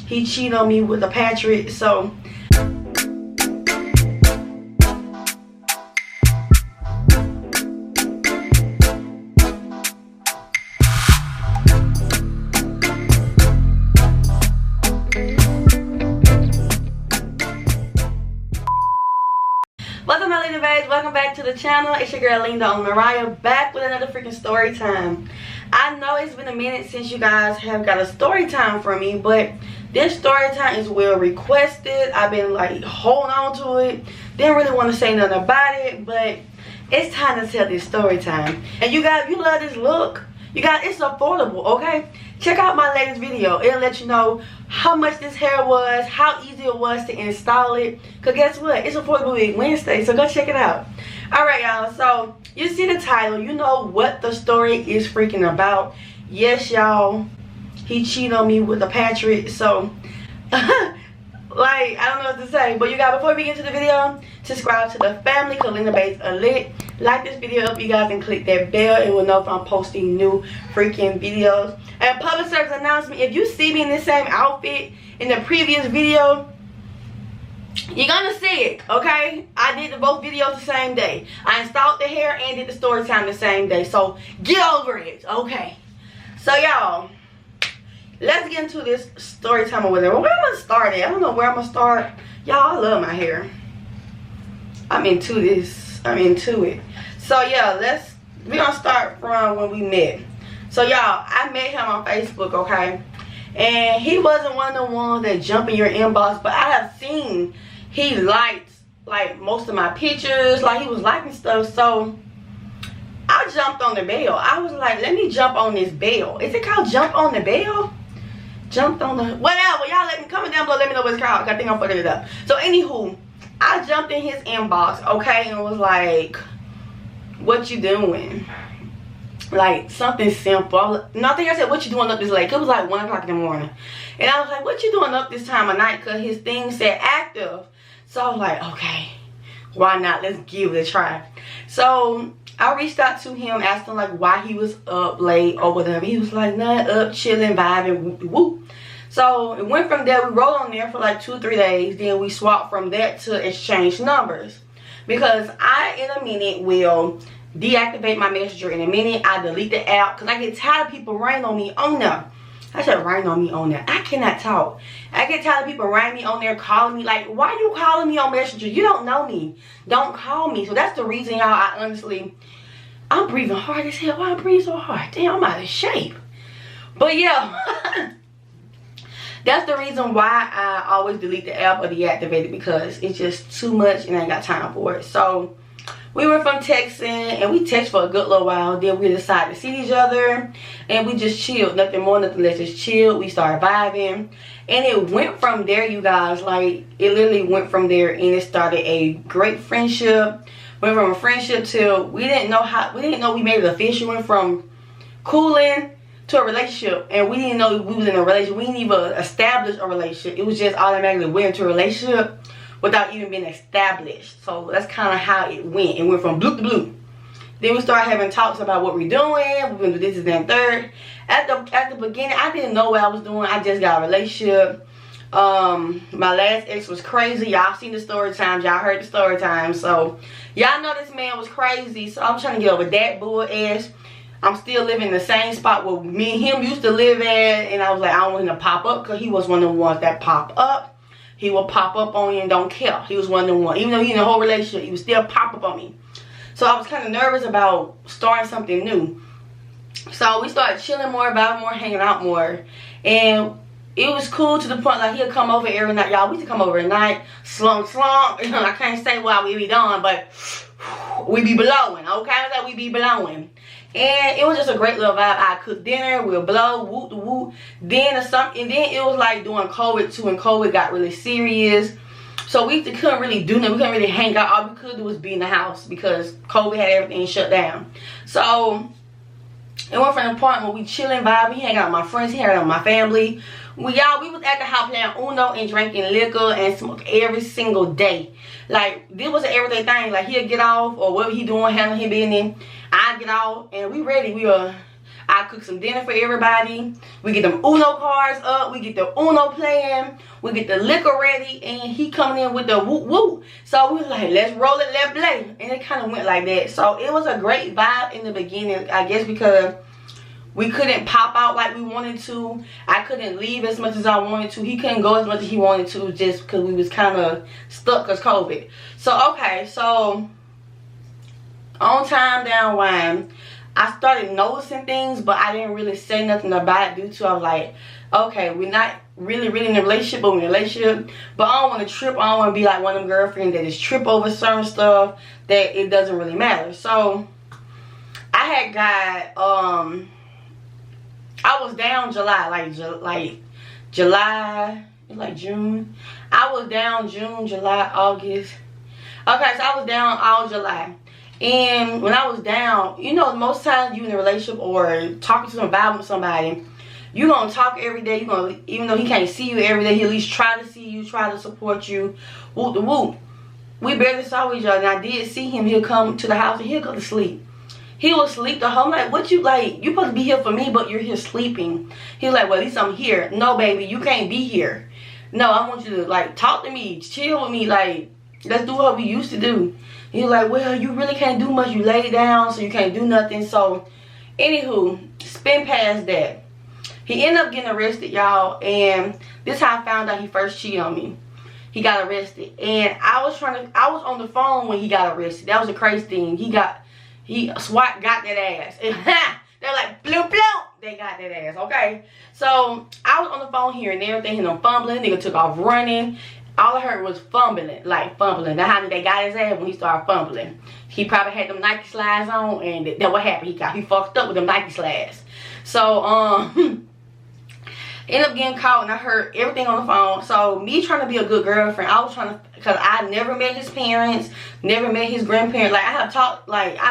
he cheated on me with a Patrick. So what's up, my lady babes? Welcome back to the channel. It's your girl Linda on Mariah, back with another freaking story time. I know it's been a minute since you guys have got a story time from me, but this story time is well requested. I've been like holding on to it. Didn't really want to say nothing about it, but it's time to tell this story time. And you guys, you love this look. You guys, it's affordable, okay? Check out my latest video. It'll let you know how much this hair was, how easy it was to install it. Because guess what? It's Affordable Wig Wednesday, so go check it out. Alright, y'all. So, you see the title. You know what the story is freaking about. Yes, y'all. He cheated on me with a Patrick. So, like, I don't know what to say. But you guys, before we get into the video, subscribe to the family, because Linda Babes are lit. Like this video up, you guys, and click that bell. It will know if I'm posting new freaking videos. And public service announcement, if you see me in the same outfit in the previous video, you're gonna see it, okay? I did both videos the same day. I installed the hair and did the story time the same day. So get over it, okay? So y'all, let's get into this story time or whatever. Where am I gonna start at? I don't know where I'm gonna start. Y'all, I love my hair. I'm into this. I'm into it. So yeah, we're gonna start from when we met. So y'all, I met him on Facebook, okay? And he wasn't one of the ones that jump in your inbox, but I have seen he liked like most of my pictures, like he was liking stuff. So I jumped on the bell. I was like, let me jump on this bell. Is it called jump on the bell? Jumped on the whatever. Y'all let me comment down below, let me know what it's called. I think I'm putting it up. So anywho, I jumped in his inbox, okay, and was like, what you doing? Like something simple. No, I think I said, what you doing up this late? It was like 1 o'clock in the morning. And I was like, what you doing up this time of night? Because his thing said active. So I was like, okay, why not? Let's give it a try. So I reached out to him, asked him like why he was up late or whatever. He was like, nah, up, chilling, vibing, whoop, whoop. So it went from there. We rolled on there for like 2 or 3 days. Then we swapped from that to exchange numbers. Because I, in a minute, will deactivate my messenger. In a minute, I delete the app. Because I get tired of people writing on me on there. I said writing on me on there. I cannot talk. I get tired of people writing me on there, calling me. Like, why are you calling me on messenger? You don't know me. Don't call me. So that's the reason, y'all, I'm breathing hard as hell. Why I breathe so hard? Damn, I'm out of shape. But yeah. That's the reason why I always delete the app or deactivate it, because it's just too much and I ain't got time for it. So we went from texting, and we texted for a good little while. Then we decided to see each other, and we just chilled. Nothing more, nothing less, just chilled. We started vibing, and it went from there, you guys. Like, it literally went from there, and it started a great friendship. Went from a friendship to we didn't know we made it official. Went from cooling to a relationship, and we didn't know we was in a relationship. We didn't even establish a relationship. It was just automatically went into a relationship without even being established. So that's kind of how it went. It went from blue to blue. Then we started having talks about what we're doing. We're gonna do this and that and third. At the beginning, I didn't know what I was doing. I just got a relationship. My last ex was crazy. Y'all seen the story times. Y'all heard the story time. So y'all know this man was crazy. So I'm trying to get over that bull ass. I'm still living in the same spot where me and him used to live at, and I was like, I don't want him to pop up, because he was one of the ones that pop up. He will pop up on you and don't care. He was one of the ones. Even though he in a whole relationship, he would still pop up on me. So I was kind of nervous about starting something new. So we started chilling more, vibing more, hanging out more. And it was cool to the point, like, he'll come over every night. Y'all, we used to come over at night, slump. I can't say what we be doing, but we be blowing, okay? Like, we be blowing. And it was just a great little vibe. I cooked dinner, we'll blow, whoop, whoop. Then it was like doing COVID too, and COVID got really serious. So we couldn't really do nothing. We couldn't really hang out. All we could do was be in the house because COVID had everything shut down. So it went from the point where we chilling, vibing. He hang out with my friends, he hang out with my family. We was at the house playing Uno and drinking liquor and smoke every single day. Like, this was an everyday thing. Like, he'll get off or whatever he doing, handling his business. I get off and we ready. I cook some dinner for everybody. We get them Uno cards up. We get the Uno playing. We get the liquor ready. And he coming in with the whoop whoop. So we was like, let's roll it, let's play. And it kind of went like that. So it was a great vibe in the beginning, I guess, because we couldn't pop out like we wanted to. I couldn't leave as much as I wanted to. He couldn't go as much as he wanted to, just because we was kind of stuck because COVID. So, okay, so on time down line, I started noticing things, but I didn't really say nothing about it due to I was like, okay, we're not really in a relationship, but we're in a relationship. But I don't want to trip. I don't want to be like one of them girlfriends that just trip over certain stuff that it doesn't really matter. So I had got I was down July, like July, like June. I was down June, July, August. Okay, so I was down all July. And when I was down, you know, most times you in a relationship or talking to somebody with somebody, you gonna talk every day. You gonna, even though he can't see you every day, he at least try to see you, try to support you. Whoop the whoop. We barely saw each other, and I did see him. He'll come to the house and he'll go to sleep. He was asleep the whole night. What you like? You supposed to be here for me, but you're here sleeping. He was like, well, at least I'm here. No, baby, you can't be here. No, I want you to like talk to me, chill with me, like let's do what we used to do. He was like, well, you really can't do much. You lay down, so you can't do nothing. So, anywho, spin past that. He ended up getting arrested, y'all, and this is how I found out he first cheated on me. He got arrested, and I was on the phone when he got arrested. That was the crazy thing. SWAT got that ass. They're like, bloop, bloop. They got that ass, okay? So, I was on the phone hearing everything, and I'm fumbling. Nigga took off running. All I heard was fumbling, like fumbling. That's how they got his ass when he started fumbling. He probably had them Nike slides on, and that what happened. He fucked up with them Nike slides. So, ended up getting caught, and I heard everything on the phone. So, me trying to be a good girlfriend, I was trying to, because I never met his parents, never met his grandparents. Like, I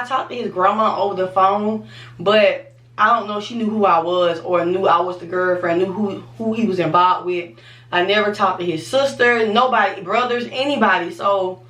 talked to his grandma over the phone, but I don't know if she knew who I was or knew I was the girlfriend, knew who he was involved with. I never talked to his sister, nobody, brothers, anybody. So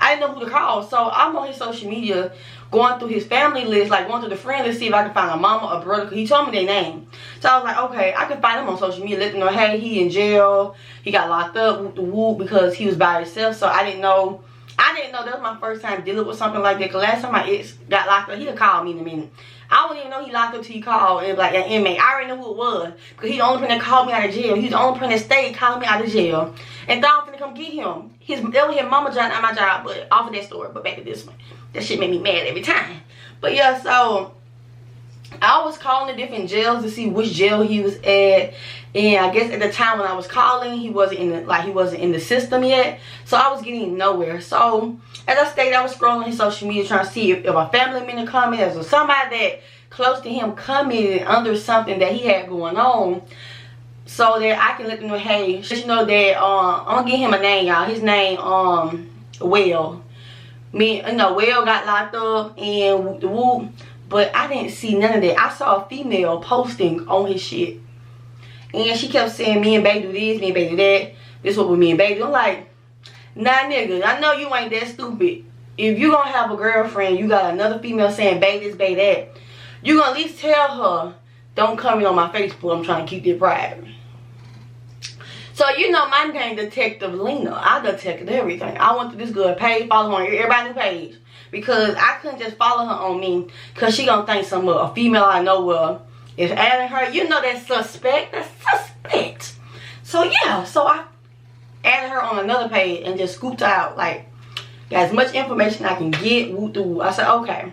I didn't know who to call. So I'm on his social media going through his family list, like going through the friend list, see if I can find a mama, a brother, because he told me their name. So I was like, okay, I can find him on social media, let them know, hey, he in jail. He got locked up, whoop the whoop, because he was by himself. So I didn't know that was my first time dealing with something like that. Because last time my ex got locked up, he'd call me in a minute. I wouldn't even know he locked up till he called and like an inmate. I already know who it was. Because he's the only person that called me out of jail. He's the only person that stayed calling me out of jail. And thought I'm finna come get him. That was his mama job, not my job. But off of that story. But back to this one. That shit made me mad every time. But yeah, so I was calling the different jails to see which jail he was at. And I guess at the time when I was calling, he wasn't in the system yet. So I was getting nowhere. So as I stated, I was scrolling his social media trying to see if a family member commented or somebody that close to him commented under something that he had going on, so that I can let them know, hey, just know that I'm gonna give him a name, y'all. His name Will. Will got locked up and whoop. But I didn't see none of that. I saw a female posting on his shit. And she kept saying, me and Bae do this, me and Bae do that. This what with me and Bae do. I'm like, nah, nigga, I know you ain't that stupid. If you gonna have a girlfriend, you got another female saying, Bae this, Bae that, you gonna at least tell her, don't come in on my Facebook. I'm trying to keep it private. So, you know, my name, Detective Lena. I detected everything. I went to this good page, follow her on everybody's page. Because I couldn't just follow her on me. Because she gonna think a female I know is adding her. You know that's suspect. That's suspect. So, yeah. So, I added her on another page and just scooped her out. Like, got as much information I can get. I said, okay.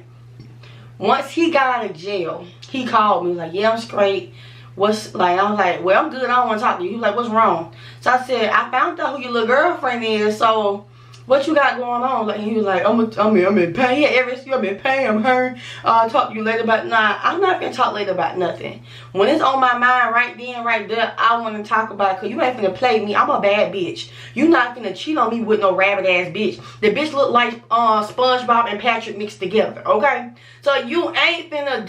Once he got out of jail, he called me. He was like, yeah, I'm straight. I was like, well, I'm good. I don't want to talk to you. He was like, what's wrong? So I said, I found out who your little girlfriend is. So what you got going on? Like, he was like, I'm in pain. He had every excuse. I'm in pain. I'm hurt. I'll talk to you later about. Nah, I'm not gonna talk later about nothing. When it's on my mind right then, right there, I want to talk about it. Cause you ain't finna play me. I'm a bad bitch. You not finna cheat on me with no rabbit ass bitch. The bitch look like SpongeBob and Patrick mixed together. Okay, so you ain't finna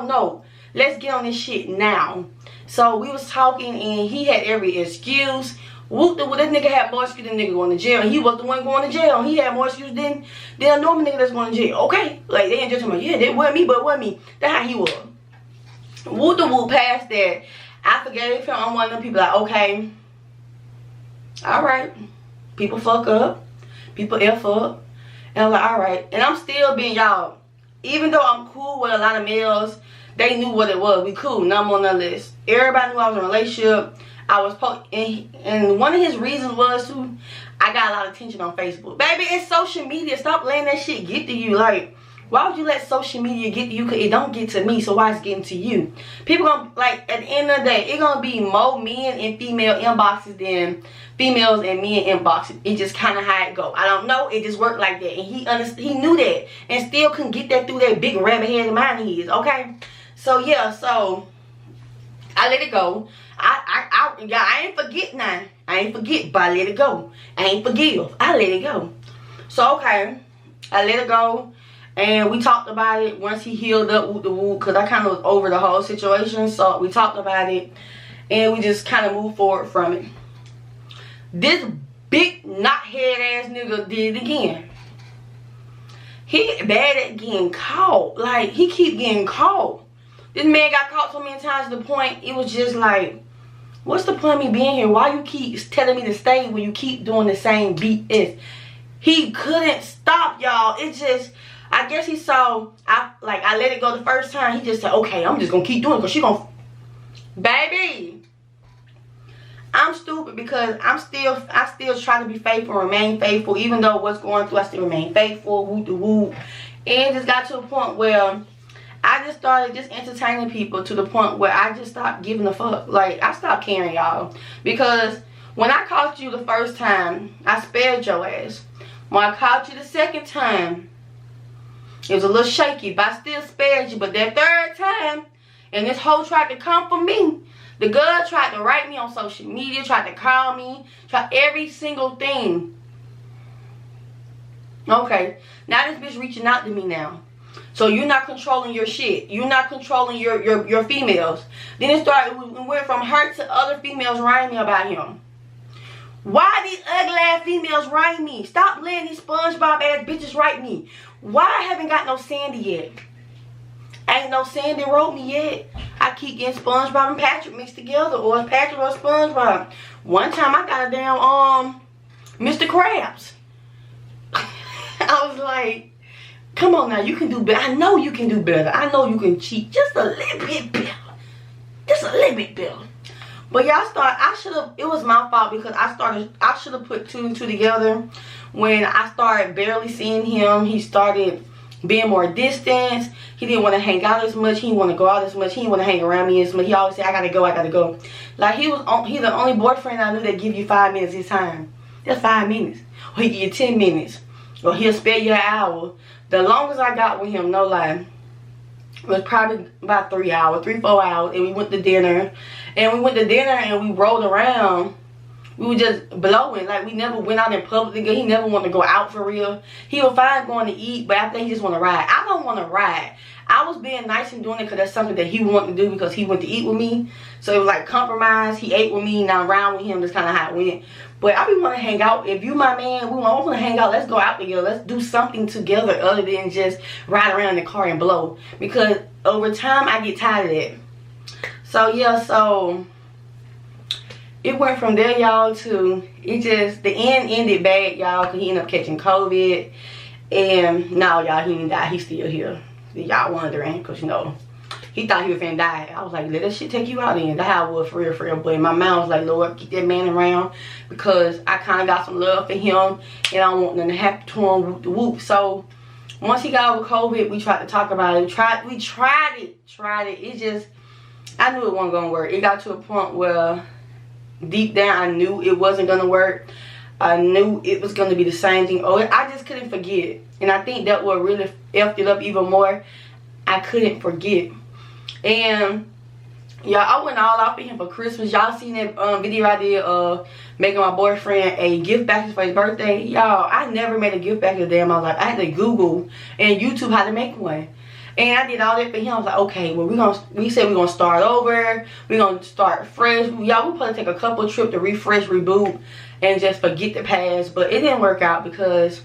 no. Let's get on this shit now. So we was talking and he had every excuse. This nigga had more excuse than nigga going to jail. And he was the one going to jail. He had more excuse than a normal nigga that's going to jail. Okay? Like, they ain't just him like, yeah, they wasn't me, but it wasn't me. That's how he was. whoop the whoop past that, I forgave him. I'm one of them people like, okay, alright, people fuck up, people F up, and I'm like, alright. And I'm still being, y'all, even though I'm cool with a lot of males, they knew what it was. We cool, none more, none less. Everybody knew I was in a relationship. I was and one of his reasons was too, I got a lot of attention on Facebook. Baby, it's social media. Stop letting that shit get to you. Like, why would you let social media get to you? Because it don't get to me, so why it's getting to you? People gonna, like, at the end of the day, it's gonna be more men and female inboxes than females and men inboxes. It just kind of how it go. I don't know. It just worked like that. And he knew that. And still couldn't get that through that big rabbit head of mine he is. Okay? So, yeah. So, I let it go. I ain't forget now. I ain't forget, but I let it go. I ain't forgive. I let it go. So, okay. I let it go. And we talked about it once he healed up with the woo, because I kind of was over the whole situation. So we talked about it and we just kind of moved forward from it. This big knothead ass nigga did it again. He bad at getting caught. Like, he keep getting caught. This man got caught so many times to the point it was just like, what's the point of me being here? Why you keep telling me to stay when you keep doing the same BS? He couldn't stop, y'all. It just, I guess he saw, I let it go the first time. He just said, okay, I'm just going to keep doing it because she going to, baby. I'm stupid because I still try to be faithful, remain faithful. Even though what's going through, I still remain faithful, whoop the whoop. And it just got to a point where I just started just entertaining people to the point where I just stopped giving a fuck. Like, I stopped caring, y'all. Because when I caught you the first time, I spared your ass. When I caught you the second time, it was a little shaky, but I still spared you. But that third time, and this hoe tried to come for me. The girl tried to write me on social media, tried to call me, tried every single thing. Okay, now this bitch reaching out to me now. So you're not controlling your shit. You're not controlling your females. Then it started, we went from her to other females writing me about him. Why these ugly ass females write me? Stop letting these SpongeBob ass bitches write me. Why I haven't got no Sandy yet? Ain't no Sandy wrote me yet. I keep getting SpongeBob and Patrick mixed together, or it's Patrick or SpongeBob. One time I got a damn Mr. Krabs. I was like, come on now, you can do better. I know you can do better. I know you can cheat just a little bit better. Just a little bit better. But y'all it was my fault because I should have put two and two together. When I started barely seeing him, he started being more distant. He didn't want to hang out as much. He didn't want to go out as much. He didn't want to hang around me as much. He always said, I gotta go, I gotta go. Like, he's the only boyfriend I knew that give you 5 minutes his time. That's 5 minutes. Or he give you 10 minutes. Or he'll spare you an hour. The longest I got with him, no lie, was probably about 3 hours, 3-4 hours. And we went to dinner. And we went to dinner and we rolled around. We were just blowing. Like, we never went out in public together. He never wanted to go out for real. He was fine going to eat, but after he just want to ride. I don't want to ride. I was being nice and doing it because that's something that he wanted to do because he went to eat with me. So it was like compromise. He ate with me. Now I'm around with him. That's kind of how it went. But I be want to hang out. If you my man, we want to hang out. Let's go out together. Let's do something together other than just ride around in the car and blow. Because over time, I get tired of that. So, yeah, so it went from there, y'all, to the end ended bad, y'all, because he ended up catching COVID. And no, y'all, he didn't die. He's still here. Y'all wondering, because, you know, he thought he was finna die. I was like, let that shit take you out then. That's how it was for real. But my mind was like, Lord, keep that man around, because I kind of got some love for him, and I don't want nothing to happen to him, whoop the whoop. So once he got over COVID, we tried to talk about it. We tried it. It just, I knew it wasn't gonna work. It got to a point where deep down I knew it wasn't gonna work. I knew it was gonna be the same thing. Oh, I just couldn't forget. And I think that what really effed it up even more. I couldn't forget. And y'all, I went all out for him for Christmas. Y'all seen that video I did of making my boyfriend a gift basket for his birthday. Y'all, I never made a gift basket a day in my life. I had to Google and YouTube how to make one. And I did all that for him. I was like, okay, well, we said we're gonna start over. We're gonna start fresh. Y'all, we probably take a couple trips to refresh, reboot, and just forget the past. But it didn't work out because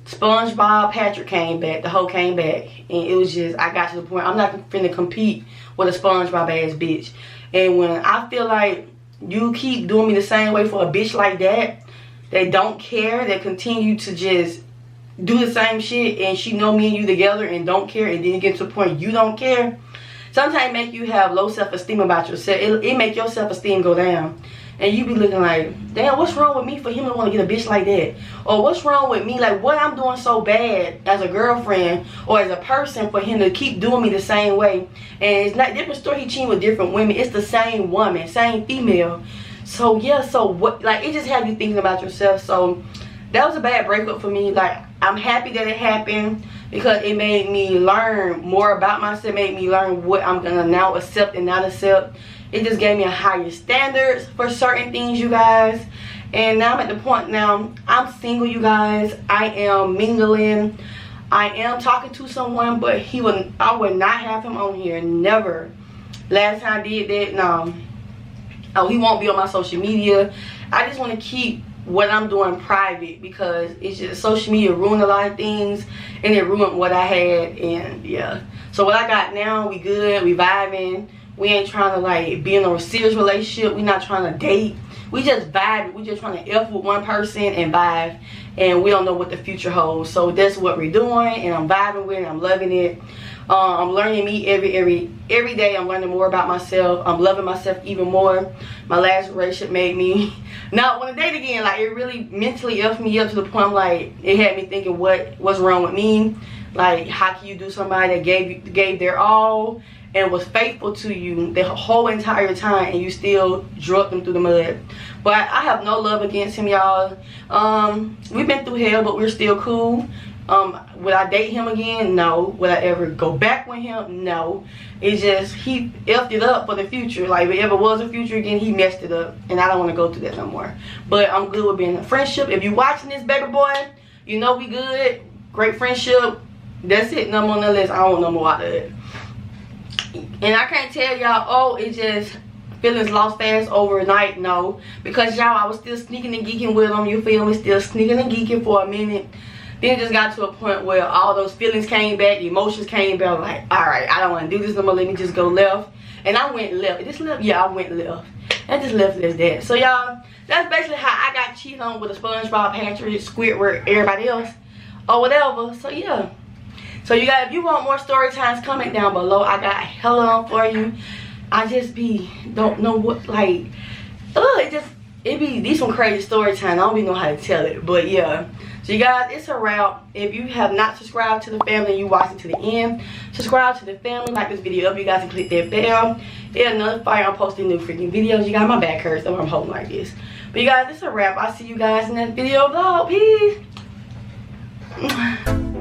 SpongeBob Patrick came back. The hoe came back. And it was just, I got to the point, I'm not finna compete with a SpongeBob ass bitch. And when I feel like you keep doing me the same way for a bitch like that, they don't care, they continue to just do the same shit, and she know me and you together and don't care, and then you get to the point you don't care, sometimes it make you have low self-esteem about yourself. It make your self-esteem go down. And you be looking like, damn, what's wrong with me for him to want to get a bitch like that? Or what's wrong with me? Like, what I'm doing so bad as a girlfriend or as a person for him to keep doing me the same way? And it's not different story, he cheating with different women. It's the same woman, same female. So, yeah, so what, like, it just had you thinking about yourself. So, that was a bad breakup for me. Like, I'm happy that it happened because it made me learn more about myself. It made me learn what I'm going to now accept and not accept. It just gave me a higher standards for certain things, you guys. And now I'm at the point now, I'm single, you guys. I am mingling. I am talking to someone, but I would not have him on here. Never. Last time I did that, no. Oh, he won't be on my social media. I just want to keep what I'm doing private because it's just social media ruined a lot of things and it ruined what I had. And yeah, so what I got now, we good, we vibing. We ain't trying to like be in a serious relationship. We not trying to date. We just vibe. We just trying to F with one person and vibe, and we don't know what the future holds. So that's what we're doing, and I'm vibing with it. I'm loving it. I'm learning me every day. I'm learning more about myself. I'm loving myself even more. My last relationship made me not want to date again. Like, it really mentally F'd me up to the point like it had me thinking what's wrong with me. Like, how can you do somebody that gave their all and was faithful to you the whole entire time and you still drug them through the mud? But I have no love against him, y'all. We've been through hell, but we're still cool. Would I date him again? No. Would I ever go back with him? No. It's just he effed it up for the future. Like, if it ever was a future again, he messed it up, and I don't want to go through that no more. But I'm good with being in a friendship. If you watching this, baby boy, you know we good. Great friendship. That's it. No more, no less. I don't want no more out of it. And I can't tell y'all, oh, it just feelings lost fast overnight. No, because y'all, I was still sneaking and geeking with them, you feel me? Still sneaking and geeking for a minute. Then it just got to a point where all those feelings came back, the emotions came back. Like, alright, I don't want to do this no more, let me just go left. And I went left. This left? Yeah, I went left. And just left as that. So y'all, that's basically how I got cheated on with a SpongeBob, Patrick, Squidward, everybody else, or whatever. So yeah. So you guys, if you want more story times, comment down below. I got hella on for you. I just don't know what, like, it be these some crazy story time. I don't even know how to tell it, but yeah. So you guys, it's a wrap. If you have not subscribed to the family and you watch it to the end, subscribe to the family, like this video up, you guys, and click that bell. It'll notify you I'm posting new freaking videos. You guys, my back hurts, so I'm holding like this. But you guys, it's a wrap. I'll see you guys in that video vlog. Peace.